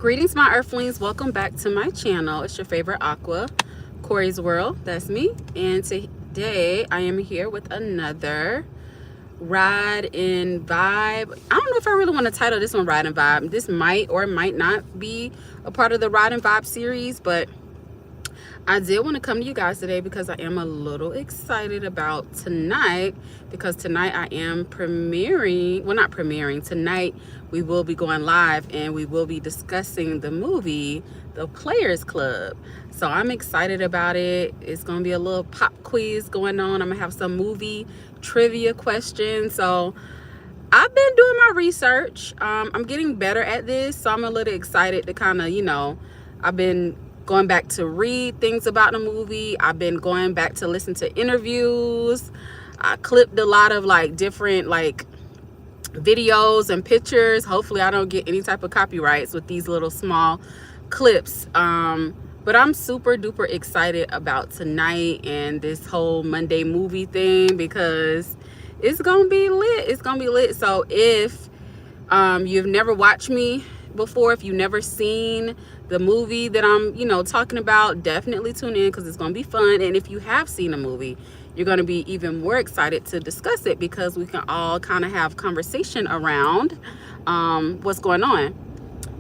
Greetings, my earthlings. Welcome back to my channel. It's your favorite aqua, Corey's World. That's me. And today I am here with another ride and vibe. I don't know if I really want to title this one ride and vibe. This might or might not be a part of the ride and vibe series, but I did want to come to you guys today because I am a little excited about tonight, because tonight I am premiering, well, not premiering, tonight we will be going live and we will be discussing the movie The Players Club. So I'm excited about it. It's going to be a little pop quiz going on. I'm going to have some movie trivia questions. So I've been doing my research. I'm getting better at this, so I'm a little excited to kind of, I've been going back to read things about the movie. I've been going back to listen to interviews. I clipped a lot of different videos and pictures. Hopefully I don't get any type of copyrights with these little small clips. But I'm super duper excited about tonight and this whole Monday movie thing, because it's gonna be lit. It's gonna be lit. So if you've never watched me before, if you've never seen the movie that I'm talking about, definitely tune in, because it's going to be fun. And if you have seen a movie, you're going to be even more excited to discuss it, because we can all kind of have conversation around what's going on.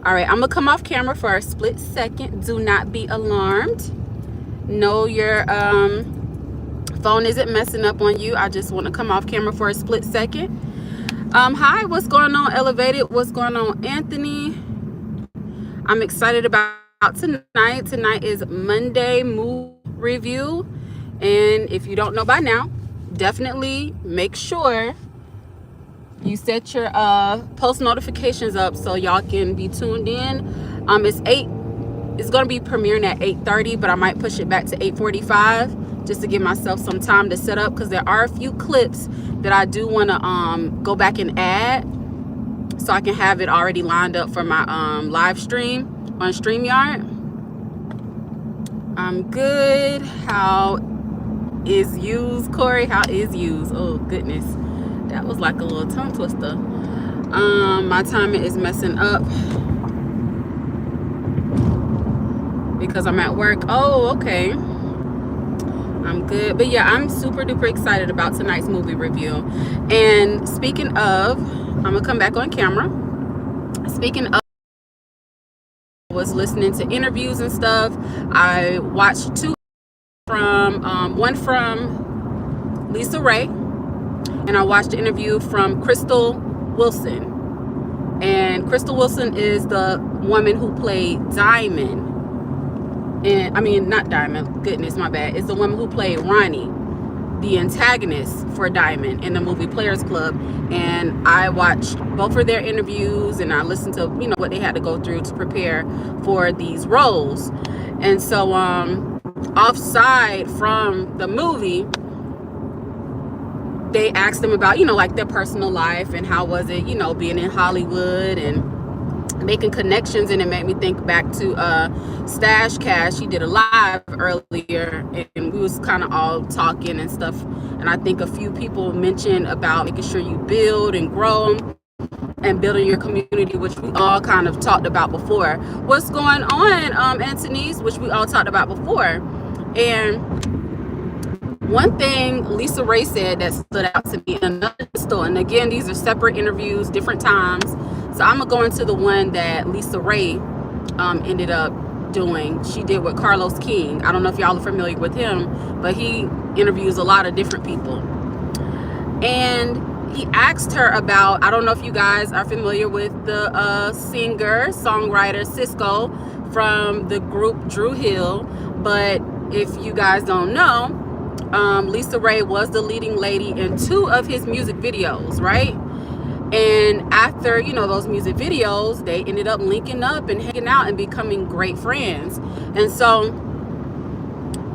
All right, I'm gonna come off camera for a split second. Do not be alarmed. No, your phone isn't messing up on you. I just want to come off camera for a split second. Hi, what's going on, Elevated? What's going on, Anthony? I'm excited about tonight. Tonight is Monday movie review. And if you don't know by now, definitely make sure you set your post notifications up so y'all can be tuned in. It's going to be premiering at 8:30, but I might push it back to 8:45 just to give myself some time to set up, because there are a few clips that I do want to go back and add, so I can have it already lined up for my live stream on StreamYard. I'm good. How is yous, Corey? How is yous? Oh goodness, that was like a little tongue twister. My timing is messing up because I'm at work. Oh, okay. I'm good. But yeah, I'm super duper excited about tonight's movie review. And speaking of, I'm gonna come back on camera. Speaking of, I was listening to interviews and stuff. I watched two from one from Lisa Ray, and I watched the interview from Crystal Wilson. And Crystal Wilson is the woman who played Diamond. And I mean, not Diamond, goodness, my bad. It's the woman who played Ronnie, the antagonist for Diamond in the movie Players Club. And I watched both of their interviews, and I listened to what they had to go through to prepare for these roles. And so offside from the movie, they asked them about their personal life and how was it being in Hollywood and making connections. And it made me think back to Stash Cash. She did a live earlier, and we was kind of all talking and stuff, and I think a few people mentioned about making sure you build and grow and building your community, which we all kind of talked about before. What's going on, Anthony's, which we all talked about before. And one thing Lisa Ray said that stood out to me in another store, and again, these are separate interviews, different times, so I'm gonna go into the one that Lisa Ray ended up doing. She did with Carlos King. I don't know if y'all are familiar with him, but he interviews a lot of different people. And he asked her about, I don't know if you guys are familiar with the singer, songwriter Cisco from the group Drew Hill, but if you guys don't know, Lisa Ray was the leading lady in two of his music videos, right? And after those music videos, they ended up linking up and hanging out and becoming great friends. And so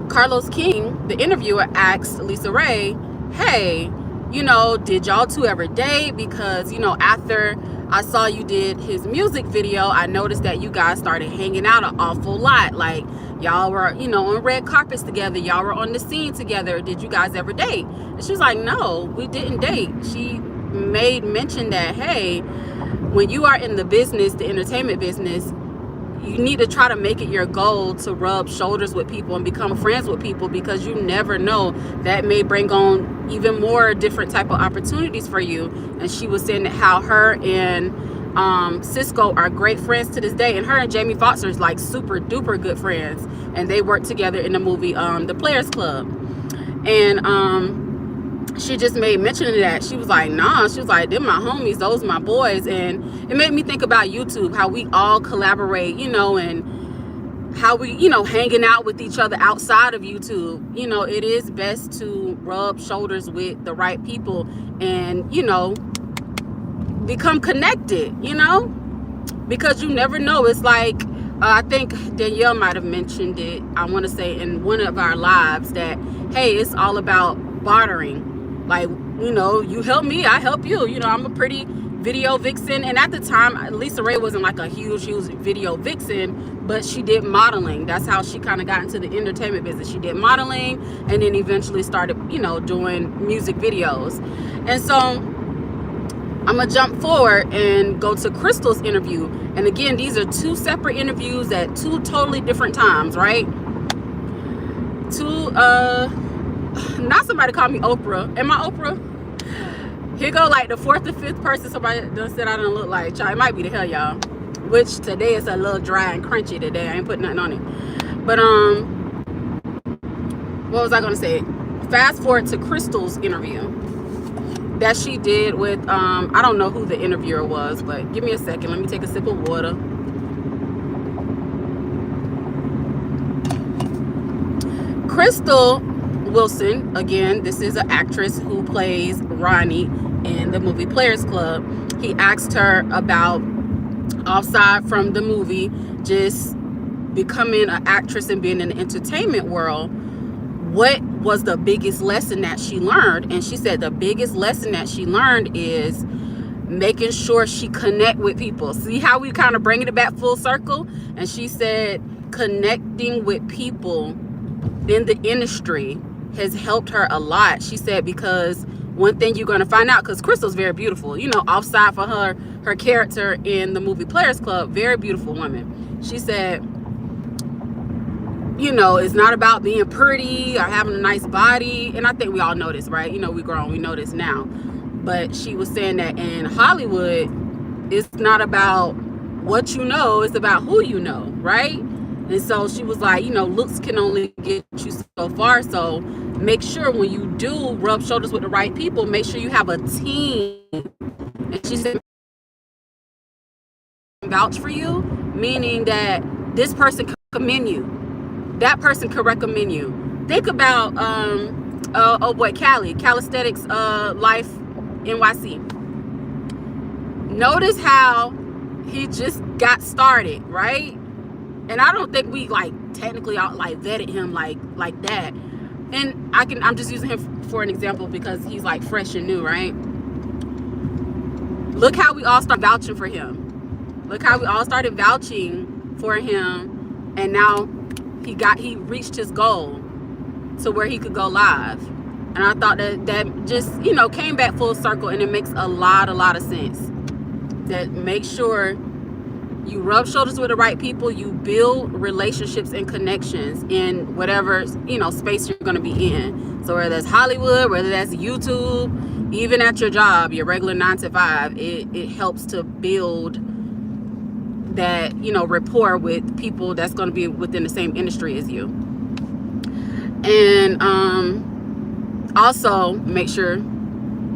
Carlos King, the interviewer, asked Lisa Ray, hey, did y'all two ever date? Because after I saw you did his music video, I noticed that you guys started hanging out an awful lot. Like, y'all were on red carpets together, y'all were on the scene together. Did you guys ever date? And she was like, no, we didn't date. She made mention that, hey, when you are in the business, the entertainment business, you need to try to make it your goal to rub shoulders with people and become friends with people, because you never know, that may bring on even more different type of opportunities for you. And she was saying that how her and Cisco are great friends to this day, and her and Jamie Foxx are like super duper good friends, and they work together in the movie The Players Club. And she just made mention of that. She was like, nah, she was like, they're my homies, those are my boys. And it made me think about YouTube, how we all collaborate, you know, and how we, you know, hanging out with each other outside of YouTube. You know, it is best to rub shoulders with the right people and, you know, become connected, you know, because you never know. It's like, I think Danielle might have mentioned it, I want to say in one of our lives, that, hey, it's all about bartering. Like, you know, you help me, I help you. You know, I'm a pretty video vixen. And at the time, Lisa Ray wasn't like a huge video vixen, but she did modeling. That's how she kind of got into the entertainment business. She did modeling and then eventually started, you know, doing music videos. And so I'm gonna jump forward and go to Crystal's interview. And again, these are two separate interviews at two totally different times, right? Not somebody call me Oprah. Am I Oprah? Here go like the fourth or fifth person somebody done said I don't look like. Y'all, it might be the hell, y'all. Which today is a little dry and crunchy today. I ain't putting nothing on it. But what was I gonna say? Fast forward to Crystal's interview that she did with I don't know who the interviewer was, but give me a second. Let me take a sip of water. Crystal Wilson, again, this is an actress who plays Ronnie in the movie Players Club. He asked her about, outside from the movie, just becoming an actress and being in the entertainment world, what was the biggest lesson that she learned? And she said the biggest lesson that she learned is making sure she connect with people. See how we kind of bringing it back full circle? And she said connecting with people in the industry has helped her a lot. She said, because one thing you're going to find out, because Crystal's very beautiful, you know, outside for her character in the movie Players Club, very beautiful woman. She said, you know, it's not about being pretty or having a nice body. And I think we all know this, right? You know, we grown, we know this now. But she was saying that in Hollywood, it's not about what you know, it's about who you know, right? And so she was like, you know, looks can only get you so far. So make sure when you do rub shoulders with the right people, make sure you have a team. And she said, vouch for you, meaning that this person can recommend you. That person can recommend you. Think about, oh boy, Calisthenics Life NYC. Notice how he just got started, right? And I don't think we like technically like vetted him like that. And I'm just using him for an example because he's like fresh and new, right? Look how we all start vouching for him. Look how we all started vouching for him, and now he reached his goal to where he could go live. And I thought that just, you know, came back full circle, and it makes a lot of sense. That make sure you rub shoulders with the right people, you build relationships and connections in whatever, you know, space you're going to be in. So whether that's Hollywood, whether that's YouTube, even at your job, your regular 9 to 5, it helps to build that, you know, rapport with people that's going to be within the same industry as you. And also make sure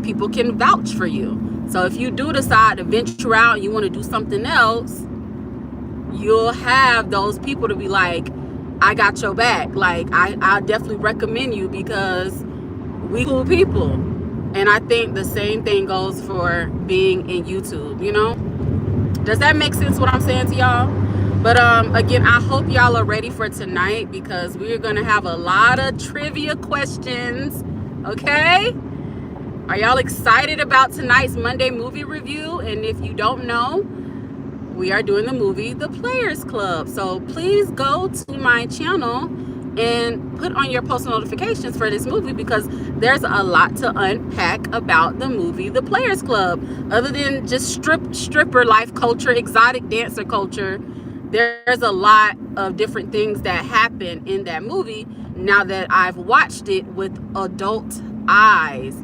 people can vouch for you. So if you do decide to venture out and you want to do something else, you'll have those people to be like, I got your back. Like, I definitely recommend you because we cool people. And I think the same thing goes for being in YouTube, you know? Does that make sense what I'm saying to y'all? But again, I hope y'all are ready for tonight because we're going to have a lot of trivia questions, okay? Are y'all excited about tonight's Monday movie review? And if you don't know, we are doing the movie The Players Club. So please go to my channel and put on your post notifications for this movie because there's a lot to unpack about the movie The Players Club. Other than just stripper life culture, exotic dancer culture, there's a lot of different things that happen in that movie now that I've watched it with adult eyes.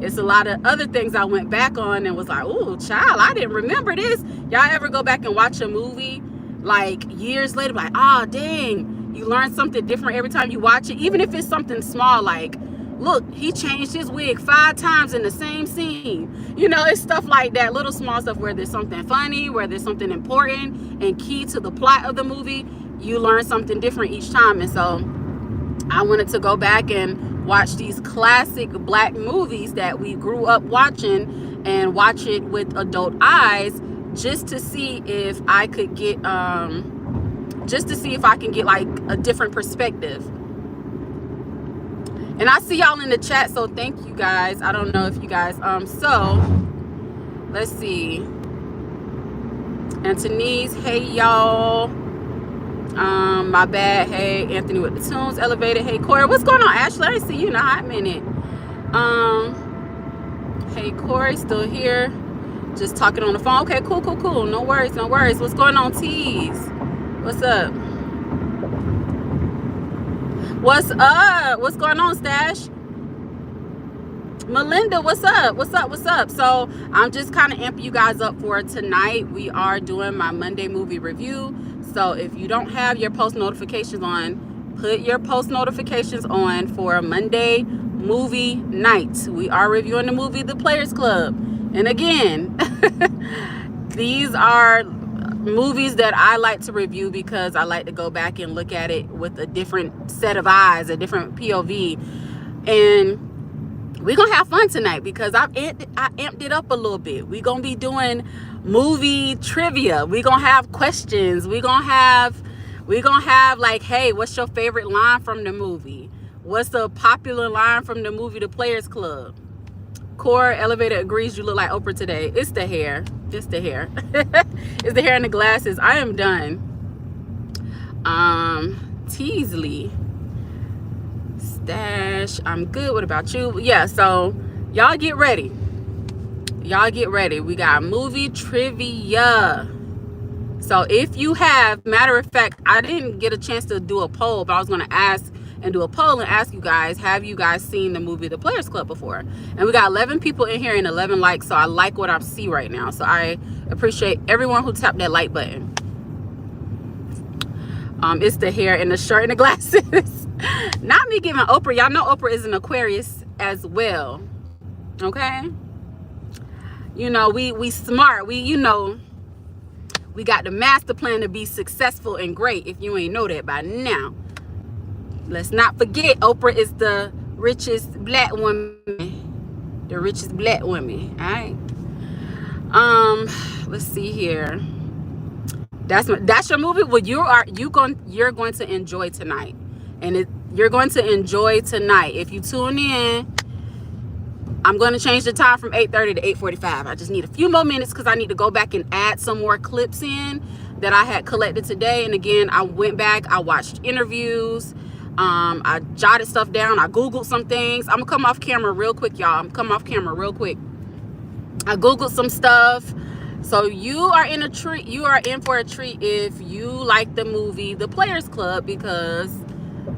It's a lot of other things I went back on and was like, oh, child, I didn't remember this. Y'all ever go back and watch a movie like years later, like, oh, dang, you learn something different every time you watch it, even if it's something small, like, look, he changed his wig 5 times in the same scene. You know, it's stuff like that, little small stuff where there's something funny, where there's something important and key to the plot of the movie. You learn something different each time. And so I wanted to go back and watch these classic Black movies that we grew up watching and watch it with adult eyes, just to see if I could get like a different perspective. And I see y'all in the chat, so thank you guys. I don't know if you guys so let's see. Anthony's, hey y'all. My bad. Hey Anthony with the tunes elevated. Hey Corey, what's going on? Ashley, I ain't see you in a hot minute. Hey Corey, still here, just talking on the phone. Okay, cool. No worries. What's going on, Tease? What's up? What's going on, Stash? Melinda, what's up? So I'm just kind of amping you guys up for tonight. We are doing my Monday movie review. So if you don't have your post notifications on, put your post notifications on for Monday movie night. We are reviewing the movie The Players Club. And again, these are movies that I like to review because I like to go back and look at it with a different set of eyes, a different POV. And we're gonna have fun tonight because I amped it up a little bit. We're gonna be doing movie trivia. We're gonna have questions. We're gonna have like, hey, what's your favorite line from the movie? What's the popular line from the movie The Players Club? Core Elevator agrees you look like Oprah today. It's the hair. It's the hair. It's the hair and the glasses. I am done. Teasley. Stash. I'm good. What about you? Yeah, so y'all get ready. We got movie trivia. So if you have, matter of fact, I didn't get a chance to do a poll, but I was going to ask and do a poll and ask you guys, have you guys seen the movie The Players Club before? And we got 11 people in here and 11 likes, so I like what I see right now. So I appreciate everyone who tapped that like button. It's the hair and the shirt and the glasses. Not me giving Oprah. Y'all know Oprah is an Aquarius as well. Okay? You know, we smart. We got the master plan to be successful and great, if you ain't know that by now. Let's not forget, Oprah is the richest Black woman. The richest Black woman. All right. Let's see here. That's your movie. Well, you're going to enjoy tonight, and you're going to enjoy tonight. If you tune in, I'm going to change the time from 8:30 to 8:45. I just need a few more minutes because I need to go back and add some more clips in that I had collected today. And again, I went back. I watched interviews. I jotted stuff down. I Googled some things. I'm gonna come off camera real quick, y'all. I Googled some stuff. So you are in for a treat if you like the movie The Players Club, because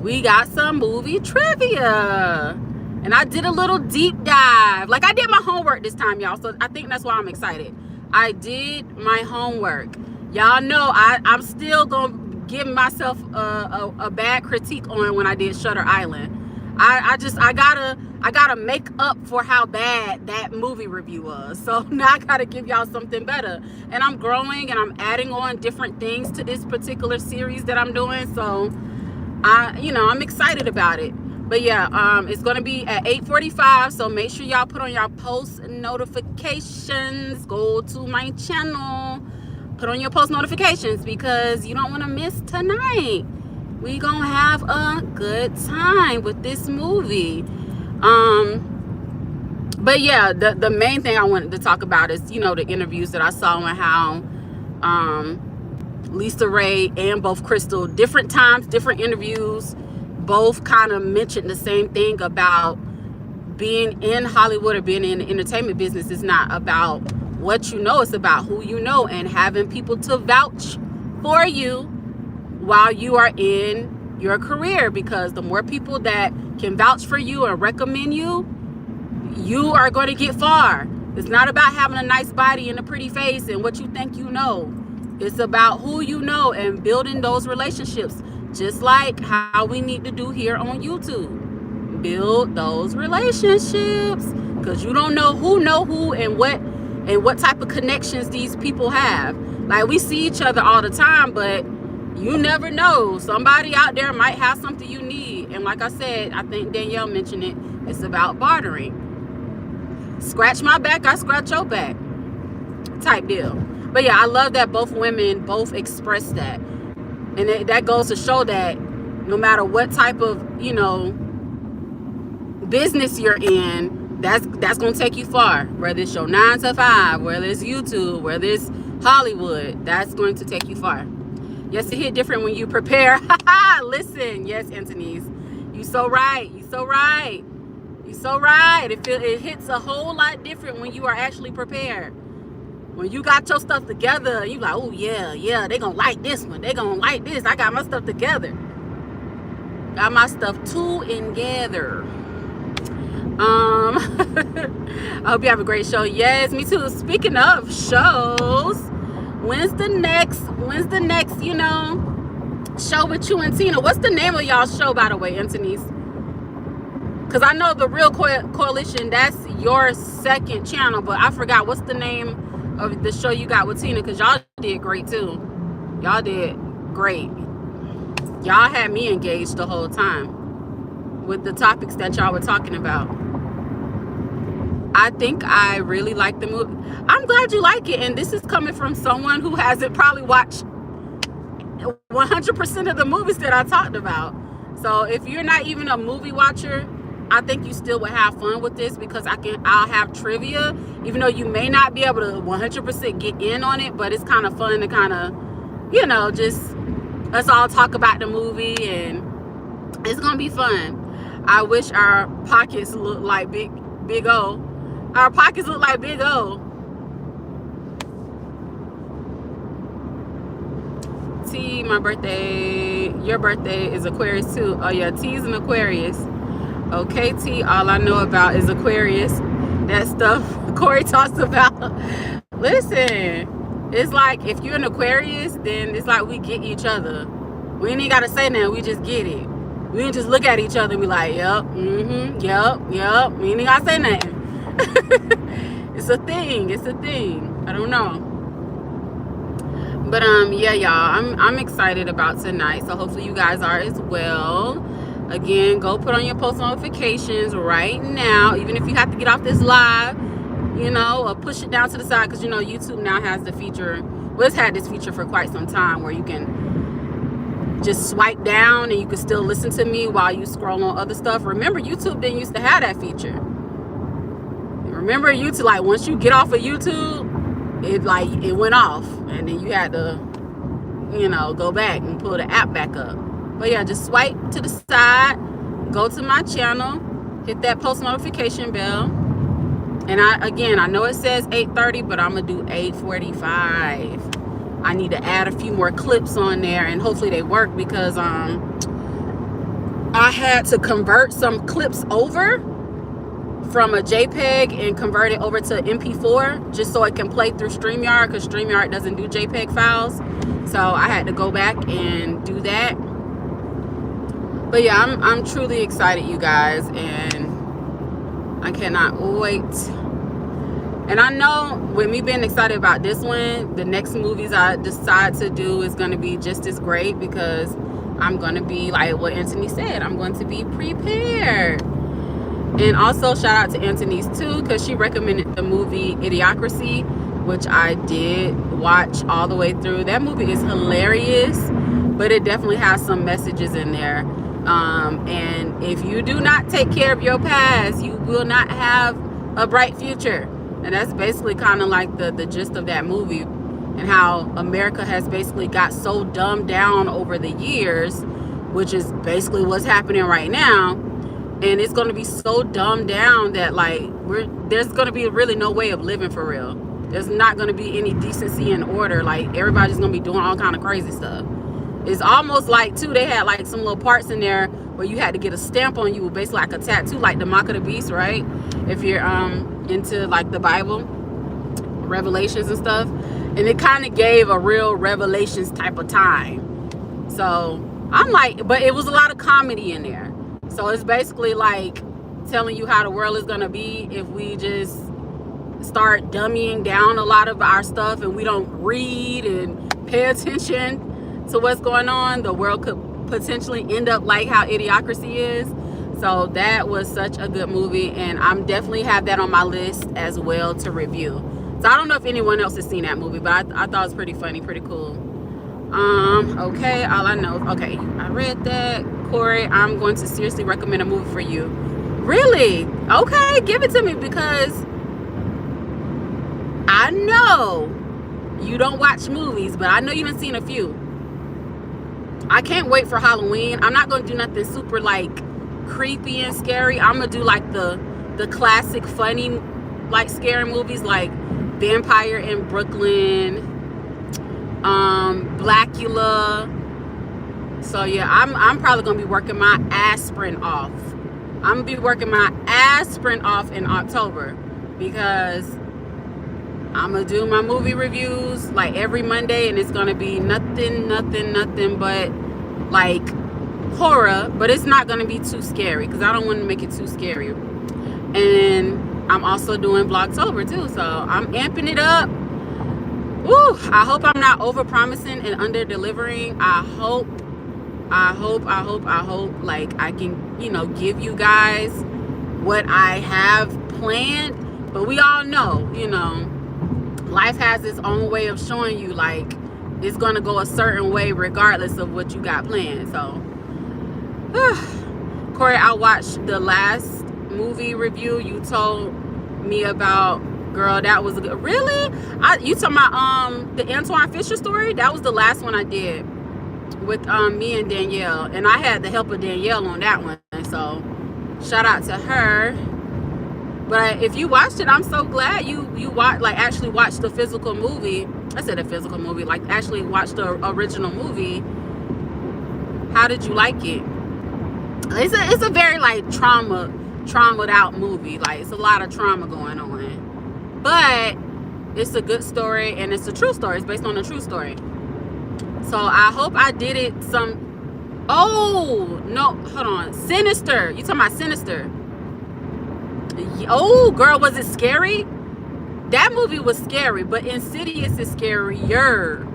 we got some movie trivia. And I did a little deep dive. Like, I did my homework this time, y'all. So I think that's why I'm excited. I did my homework. Y'all know I'm still gonna give myself a bad critique on when I did Shutter Island. I gotta make up for how bad that movie review was. So now I gotta give y'all something better. And I'm growing and I'm adding on different things to this particular series that I'm doing. So I'm excited about it. But yeah, it's gonna be at 8:45. So make sure y'all put on your post notifications. Go to my channel. Put on your post notifications because you don't want to miss tonight. We gonna have a good time with this movie. But yeah, the main thing I wanted to talk about is, the interviews that I saw and how Lisa Ray and both Crystal, different times, different interviews, both kind of mentioned the same thing about being in Hollywood or being in the entertainment business is not about what you know, it's about who you know, and having people to vouch for you while you are in your career, because the more people that can vouch for you and recommend you, you are going to get far. It's not about having a nice body and a pretty face and what you think you know. It's about who you know and building those relationships, just like how we need to do here on YouTube. Build those relationships, because you don't know who and what type of connections these people have. Like, we see each other all the time, but you never know. Somebody out there might have something you need. And like I said, I think Danielle mentioned it, it's about bartering. Scratch my back, I scratch your back type deal. But yeah, I love that both women both express that. And that goes to show that no matter what type of, business you're in, that's going to take you far. Whether it's your 9 to 5, whether it's YouTube, whether it's Hollywood, that's going to take you far. Yes, it hit different when you prepare. Listen, yes, Anthony's, you so right. You so right. You so right. It hits a whole lot different when you are actually prepared. When you got your stuff together, you like, oh yeah, they gonna like this one. They gonna like this. I got my stuff together. Got my stuff together. I hope you have a great show. Yes, me too. Speaking of shows, when's the next, show with you and Tina? What's the name of y'all's show, by the way, Anthony's? Because I know the Real Coalition, that's your second channel, but I forgot what's the name of the show you got with Tina, because y'all did great too. Y'all did great. Y'all had me engaged the whole time with the topics that y'all were talking about. I think I really like the movie. I'm glad you like it, and this is coming from someone who hasn't probably watched 100% of the movies that I talked about. So if you're not even a movie watcher, I think you still would have fun with this, because I'll have trivia, even though you may not be able to 100% get in on it, but it's kind of fun to kind of, just us all talk about the movie, and it's gonna be fun. I wish our pockets looked like Big O. Our pockets look like Big O. T, my birthday, your birthday is Aquarius too. Oh yeah, T's an Aquarius. Okay, T, all I know about is Aquarius. That stuff Corey talks about. Listen, it's like if you're an Aquarius, then it's like we get each other. We ain't even gotta say nothing, we just get it. We can just look at each other and be like, yep, yep. We ain't even gotta say nothing. It's a thing. I don't know. But yeah, y'all, I'm excited about tonight. So hopefully you guys are as well. Again, go put on your post notifications right now, even if you have to get off this live, or push it down to the side, because YouTube now has the feature. Well, it's had this feature for quite some time, where you can just swipe down and you can still listen to me while you scroll on other stuff. Remember, YouTube didn't used to have that feature. Remember, YouTube, like, once you get off of YouTube, it went off, and then you had to go back and pull the app back up. But yeah, just swipe to the side, go to my channel, hit that post notification bell. And I know it says 8:30, but I'm gonna do 8:45. I need to add a few more clips on there, and hopefully they work, because I had to convert some clips over from a JPEG and convert it over to MP4, just so it can play through StreamYard, because StreamYard doesn't do JPEG files. So I had to go back and do that. But yeah, I'm truly excited, you guys, and I cannot wait. And I know with me being excited about this one, the next movies I decide to do is going to be just as great, because I'm going to be, like what Anthony said, I'm going to be prepared. And also shout out to Anthony's too, because she recommended the movie Idiocracy, which I did watch all the way through. That movie is hilarious, but it definitely has some messages in there. And if you do not take care of your past, you will not have a bright future. And that's basically kind of like the gist of that movie, and how America has basically got so dumbed down over the years, which is basically what's happening right now. And it's going to be so dumbed down that, like, there's going to be really no way of living for real. There's not going to be any decency and order. Like, everybody's going to be doing all kind of crazy stuff. It's almost like, too, they had like some little parts in there where you had to get a stamp on you, basically like a tattoo, like the mark of the beast, right? If you're into like the Bible, Revelations and stuff. And it kind of gave a real Revelations type of time. So I'm like, but it was a lot of comedy in there. So it's basically like telling you how the world is gonna be if we just start dummying down a lot of our stuff and we don't read and pay attention to what's going on. The world could potentially end up like how Idiocracy is. So that was such a good movie, and I'm definitely have that on my list as well to review. So I don't know if anyone else has seen that movie, but I thought it was pretty funny, pretty cool. Okay, all I know, okay, I read that. Corey, I'm going to seriously recommend a movie for you. Really? Okay, give it to me, because I know you don't watch movies, but I know you've seen a few. I can't wait for Halloween. I'm not going to do nothing super like creepy and scary. I'm going to do like the classic funny like scary movies like Vampire in Brooklyn, Blackula. So yeah, I'm probably gonna be working my aspirin off. I'm gonna be working my aspirin off in October, because I'm gonna do my movie reviews like every Monday, and it's gonna be nothing but like horror, but it's not gonna be too scary, because I don't want to make it too scary. And I'm also doing Vlogtober too, so I'm amping it up. Woo! I hope I'm not over promising and under delivering. I hope like I can, give you guys what I have planned. But we all know, life has its own way of showing you like it's gonna go a certain way regardless of what you got planned. So Corey, I watched the last movie review you told me about. Girl, that was a good. Really? You talking about the Antoine Fisher story? That was the last one I did with me and Danielle, and I had the help of Danielle on that one. So shout out to her. But if you watched it, I'm so glad you actually watched the physical movie. I said a physical movie, like actually watched the original movie. How did you like it? It's a very like traumaed out movie. Like, it's a lot of trauma going on. But it's a good story, and it's a true story. It's based on a true story. So I hope I did it some... Oh, no, hold on. Sinister. You talking about Sinister? Oh, girl, was it scary? That movie was scary, but Insidious is scarier.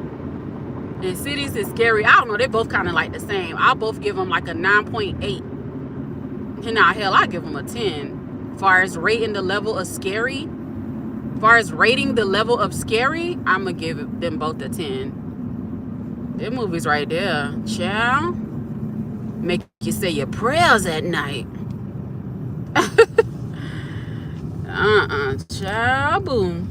Insidious is scary. I don't know. They both kind of like the same. I'll both give them like a 9.8. Now, hell, I give them a 10. As far as rating the level of scary... I'm gonna give them both a 10. Them movies right there, child, make you say your prayers at night. Child, boom.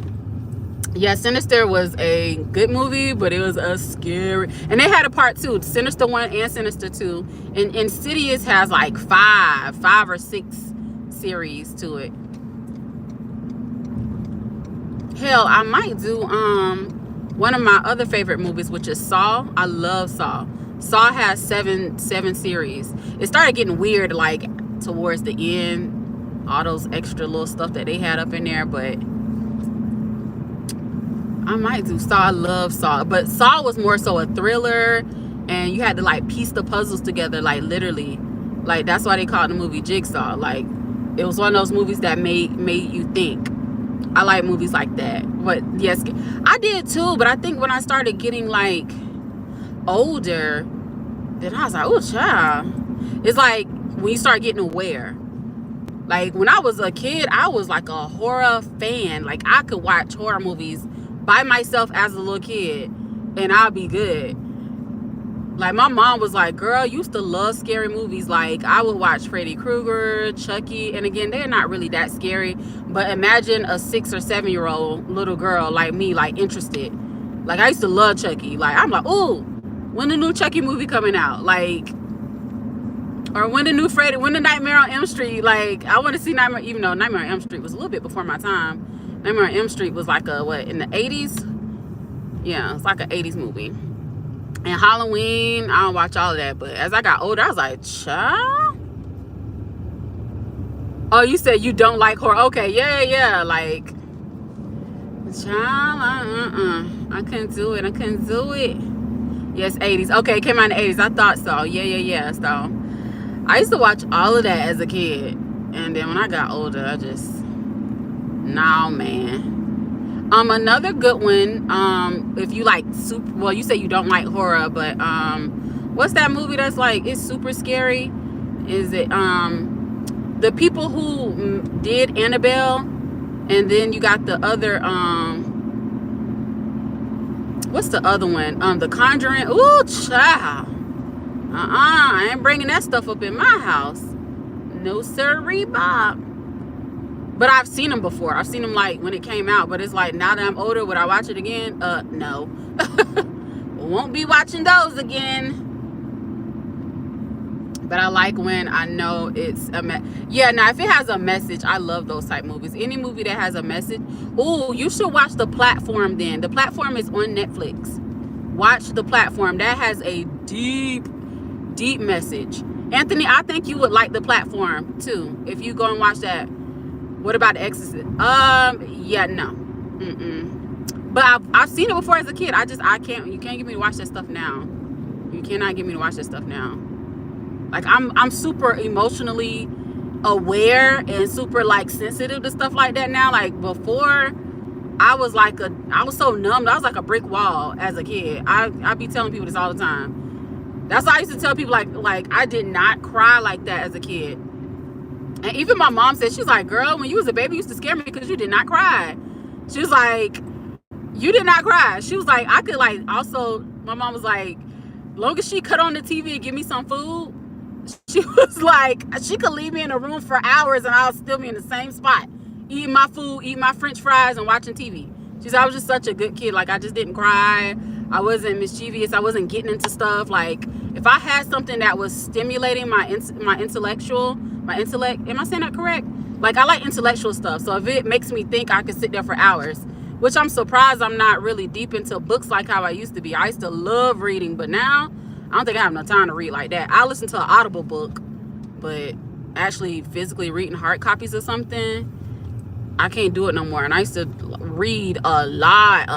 Yeah, Sinister was a good movie, but it was a scary. And they had a part 2, Sinister 1 and Sinister 2. And Insidious has like 5 or 6 series to it. Hell, I might do one of my other favorite movies, which is Saw. I love Saw. Saw has seven series. It started getting weird like towards the end, all those extra little stuff that they had up in there, but I might do Saw. I love Saw, but Saw was more so a thriller, and you had to like piece the puzzles together, like literally. Like, that's why they called the movie Jigsaw. Like, it was one of those movies that made you think. I like movies like that. But yes, I did too, but I think when I started getting like older, then I was like, oh child. It's like when you start getting aware. Like, when I was a kid, I was like a horror fan. Like, I could watch horror movies by myself as a little kid and I'll be good. Like, my mom was like, girl, you used to love scary movies. Like, I would watch Freddy Krueger, Chucky, and again, they're not really that scary, but imagine a 6 or 7 year old little girl like me, like, interested. Like, I used to love Chucky. Like, I'm like, ooh, when the new Chucky movie coming out? Like, or when the Nightmare on Elm Street, like, I want to see Nightmare, even though Nightmare on Elm Street was a little bit before my time. Nightmare on Elm Street was like a, what, in the 80s? Yeah, it's like an 80s movie. And Halloween, I don't watch all of that. But as I got older, I was like, child. Oh, you said you don't like horror. Okay, yeah. Like, child, I couldn't do it. Yes, 80s. Okay, it came out in the 80s. I thought so. Yeah. So, I used to watch all of that as a kid. And then when I got older, I just, nah, man. Another good one, if you like super, well, you say you don't like horror, but what's that movie that's like, it's super scary? Is it the people who did Annabelle, and then you got the other what's the other one? The Conjuring. Ooh, child. I ain't bringing that stuff up in my house. No sirree, Bob. But I've seen them before. I've seen them like when it came out. But it's like now that I'm older, would I watch it again? No. Won't be watching those again. But I like when I know it's a yeah. Now if it has a message, I love those type movies. Any movie that has a message. Ooh, you should watch The Platform then. The Platform is on Netflix. Watch The Platform. That has a deep message. Anthony, I think you would like The Platform too if you go and watch that. What about The Exorcist? Yeah, no. But I've seen it before as a kid. I can't. You can't get me to watch that stuff now. You cannot get me to watch that stuff now. Like I'm super emotionally aware and super like sensitive to stuff like that now. Like before, I was so numb. I was like a brick wall as a kid. I be telling people this all the time. That's why I used to tell people like I did not cry like that as a kid. And even my mom said, she's like, girl, when you was a baby, you used to scare me because you did not cry. She was like, you did not cry. She was like, I could like, also, my mom was like, long as she cut on the TV and give me some food, she was like, she could leave me in a room for hours and I'll still be in the same spot, eating my food, eating my French fries and watching TV. She said, I was just such a good kid. Like, I just didn't cry. I wasn't mischievous. I wasn't getting into stuff. Like, if I had something that was stimulating my intellect, am I saying that correct? Like, I like intellectual stuff. So if it makes me think, I could sit there for hours, which I'm surprised I'm not really deep into books like how I used to be. I used to love reading, but now I don't think I have no time to read like that. I listen to an Audible book, but actually physically reading hard copies or something, I can't do it no more. And I used to read a lot.